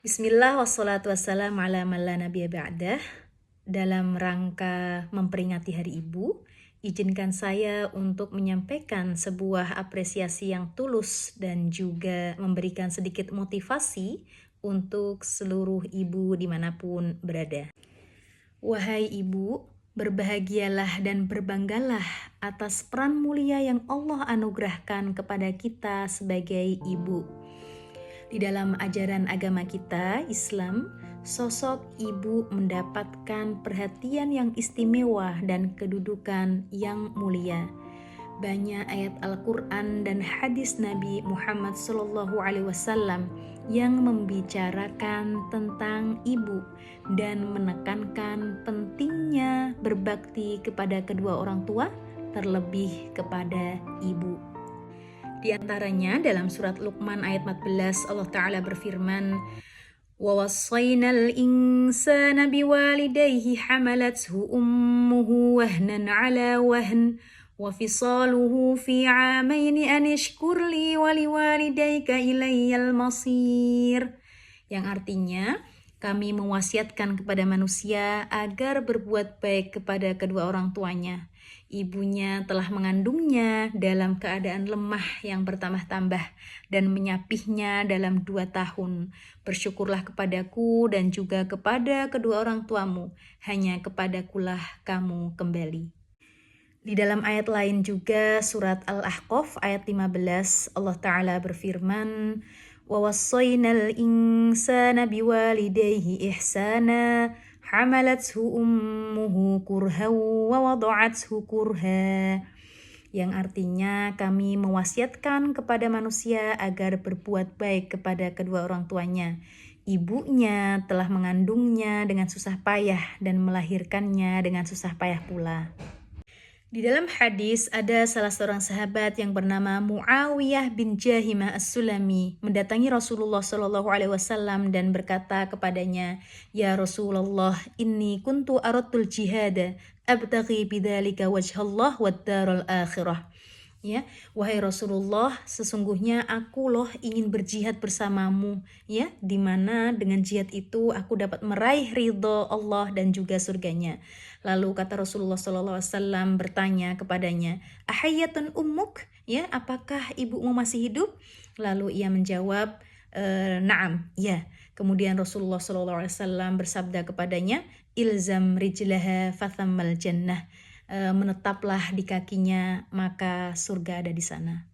Bismillah wassalatu wassalamu ala man la nabiyya ba'dah. Dalam rangka memperingati Hari Ibu, izinkan saya untuk menyampaikan sebuah apresiasi yang tulus dan juga memberikan sedikit motivasi untuk seluruh ibu dimanapun berada. Wahai ibu, berbahagialah dan berbanggalah atas peran mulia yang Allah anugerahkan kepada kita sebagai ibu. Di dalam ajaran agama kita, Islam, sosok ibu mendapatkan perhatian yang istimewa dan kedudukan yang mulia. Banyak ayat Al-Quran dan hadis Nabi Muhammad SAW yang membicarakan tentang ibu dan menekankan pentingnya berbakti kepada kedua orang tua, terlebih kepada ibu. Di antaranya dalam surat Luqman ayat 14 Allah Ta'ala berfirman, وَوَصَّيْنَا الْإِنسَانَ بِوَالِدَيْهِ حَمَلَتْهُ أُمُّهُ وَهْنًا عَلَى وَهْنٍ وَفِصَالُهُ فِي عَامَيْنِ أَنِ اشْكُرْ لِي وَلِوَالِدَيْكَ إِلَيَّ الْمَصِيرُ, yang artinya kami mewasiatkan kepada manusia agar berbuat baik kepada kedua orang tuanya. Ibunya telah mengandungnya dalam keadaan lemah yang bertambah-tambah dan menyapihnya dalam 2 tahun. Bersyukurlah kepadaku dan juga kepada kedua orang tuamu, hanya kepadakulah kamu kembali. Di dalam ayat lain juga surat Al-Ahqaf ayat 15 Allah Ta'ala berfirman, وَوَصَّيْنَا الْإِنسَانَ بِوَالِدَيْهِ إِحْسَانًا حَمَلَتْهُ أُمُّهُ كُرْهًا وَوَضَعَتْهُ كُرْهًا, yang artinya kami mewasiatkan kepada manusia agar berbuat baik kepada kedua orang tuanya. Ibunya telah mengandungnya dengan susah payah dan melahirkannya dengan susah payah pula. Di dalam hadis ada salah seorang sahabat yang bernama Muawiyah bin Jahimah As-Sulami mendatangi Rasulullah SAW dan berkata kepadanya, "Ya Rasulullah, inni kuntu aradtul jihada abtaghi bidzalika wajhallah wad darul akhirah." Ya, wahai Rasulullah, sesungguhnya aku loh ingin berjihad bersamamu, ya, di mana dengan jihad itu aku dapat meraih ridho Allah dan juga surganya. Lalu kata Rasulullah SAW bertanya kepadanya, "Ahayyatun ummuk?" Ya, apakah ibumu masih hidup? Lalu ia menjawab, "Na'am." Ya. Kemudian Rasulullah SAW bersabda kepadanya, "Ilzam rijlaha fathammal jannah." Menetaplah di kakinya, maka surga ada di sana.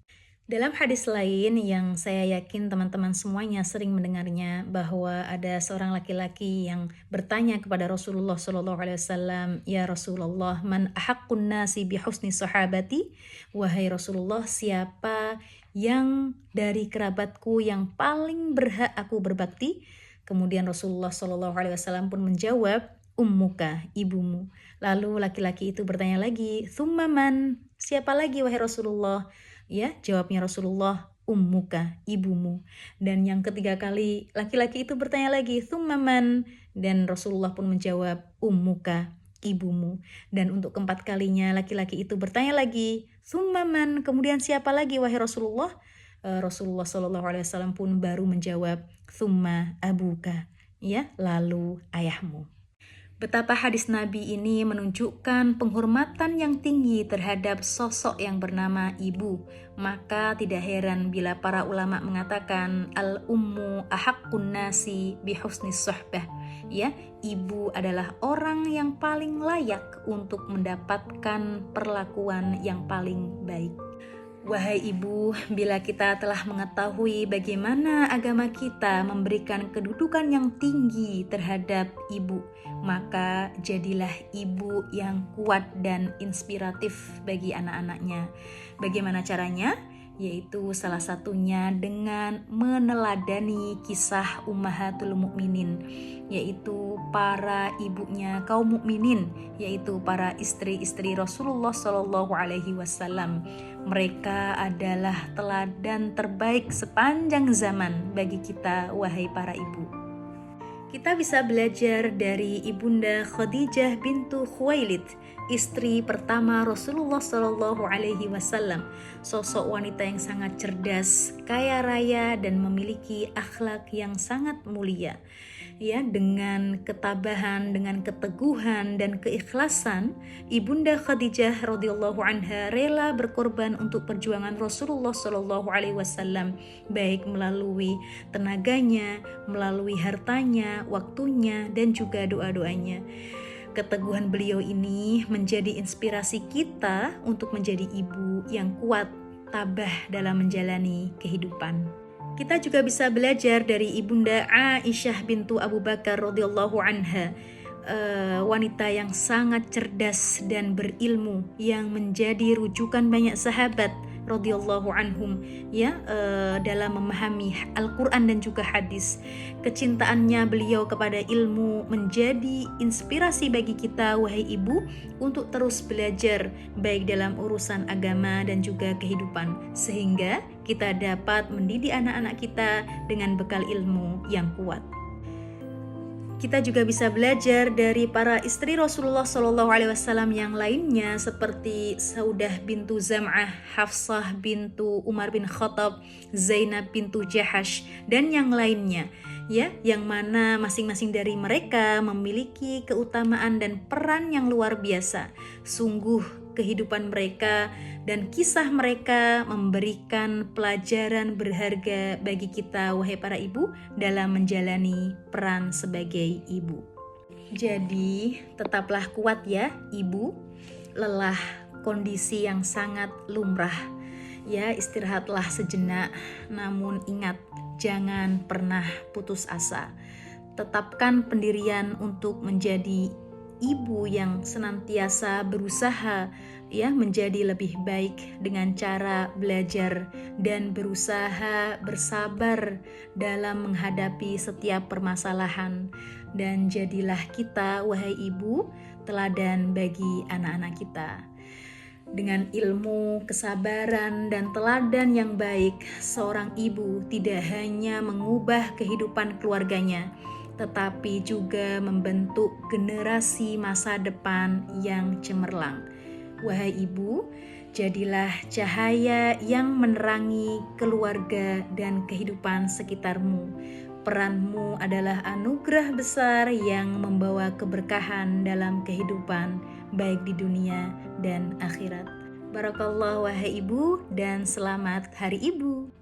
Dalam hadis lain yang saya yakin teman-teman semuanya sering mendengarnya, bahwa ada seorang laki-laki yang bertanya kepada Rasulullah SAW, "Ya Rasulullah, man ahaqqun nasi bihusni sahabati?" Wahai Rasulullah, siapa yang dari kerabatku yang paling berhak aku berbakti? Kemudian Rasulullah SAW pun menjawab, "Ummuka, ibumu." Lalu laki-laki itu bertanya lagi, "Tsumma man?" Siapa lagi wahai Rasulullah? Ya, jawabnya Rasulullah, "Ummuka, ibumu." Dan yang ketiga kali laki-laki itu bertanya lagi, "Tsumma man?" Dan Rasulullah pun menjawab, "Ummuka, ibumu." Dan untuk keempat kalinya laki-laki itu bertanya lagi, "Tsumma man?" Kemudian siapa lagi wahai Rasulullah? Rasulullah SAW pun baru menjawab, "Tsumma abuka." Ya, lalu ayahmu. Betapa hadis Nabi ini menunjukkan penghormatan yang tinggi terhadap sosok yang bernama ibu. Maka tidak heran bila para ulama mengatakan al-ummu ahaqqun nasi bihusnis suhbah. Ya, ibu adalah orang yang paling layak untuk mendapatkan perlakuan yang paling baik. Wahai ibu, bila kita telah mengetahui bagaimana agama kita memberikan kedudukan yang tinggi terhadap ibu, maka jadilah ibu yang kuat dan inspiratif bagi anak-anaknya. Bagaimana caranya? Yaitu salah satunya dengan meneladani kisah Ummahatul Mukminin, yaitu para ibunya kaum mukminin, yaitu para istri-istri Rasulullah SAW. Mereka adalah teladan terbaik sepanjang zaman bagi kita, wahai para ibu. Kita bisa belajar dari Ibunda Khadijah bintu Khuwailid, istri pertama Rasulullah Shallallahu Alaihi Wasallam, sosok wanita yang sangat cerdas, kaya raya, dan memiliki akhlak yang sangat mulia. Ya, dengan ketabahan, dengan keteguhan dan keikhlasan, Ibunda Khadijah radhiyallahu anha rela berkorban untuk perjuangan Rasulullah Shallallahu Alaihi Wasallam, baik melalui tenaganya, melalui hartanya, waktunya, dan juga doa-doanya. Keteguhan beliau ini menjadi inspirasi kita untuk menjadi ibu yang kuat, tabah dalam menjalani kehidupan. Kita juga bisa belajar dari Ibunda Aisyah bintu Abu Bakar radhiyallahu anha, wanita yang sangat cerdas dan berilmu, yang menjadi rujukan banyak sahabat radhiyallahu anhum, ya, dalam memahami Al-Quran dan juga hadis. Kecintaannya beliau kepada ilmu menjadi inspirasi bagi kita, wahai ibu, untuk terus belajar baik dalam urusan agama dan juga kehidupan, sehingga kita dapat mendidik anak-anak kita dengan bekal ilmu yang kuat. Kita juga bisa belajar dari para istri Rasulullah Shallallahu Alaihi Wasallam yang lainnya, seperti Saudah bintu Zam'ah, Hafsah bintu Umar bin Khattab, Zainab bintu Jahash, dan yang lainnya, ya, yang mana masing-masing dari mereka memiliki keutamaan dan peran yang luar biasa. Sungguh kehidupan mereka dan kisah mereka memberikan pelajaran berharga bagi kita, wahai para ibu, dalam menjalani peran sebagai ibu. Jadi, tetaplah kuat ya, ibu. Lelah kondisi yang sangat lumrah. Ya, istirahatlah sejenak, namun ingat, jangan pernah putus asa. Tetapkan pendirian untuk menjadi ibu yang senantiasa berusaha, ya, menjadi lebih baik dengan cara belajar dan berusaha bersabar dalam menghadapi setiap permasalahan. Dan jadilah kita, wahai ibu, teladan bagi anak-anak kita. Dengan ilmu, kesabaran, dan teladan yang baik, seorang ibu tidak hanya mengubah kehidupan keluarganya, tetapi juga membentuk generasi masa depan yang cemerlang. Wahai ibu, jadilah cahaya yang menerangi keluarga dan kehidupan sekitarmu. Peranmu adalah anugerah besar yang membawa keberkahan dalam kehidupan, baik di dunia dan akhirat. Barakallah, wahai ibu, dan selamat Hari Ibu.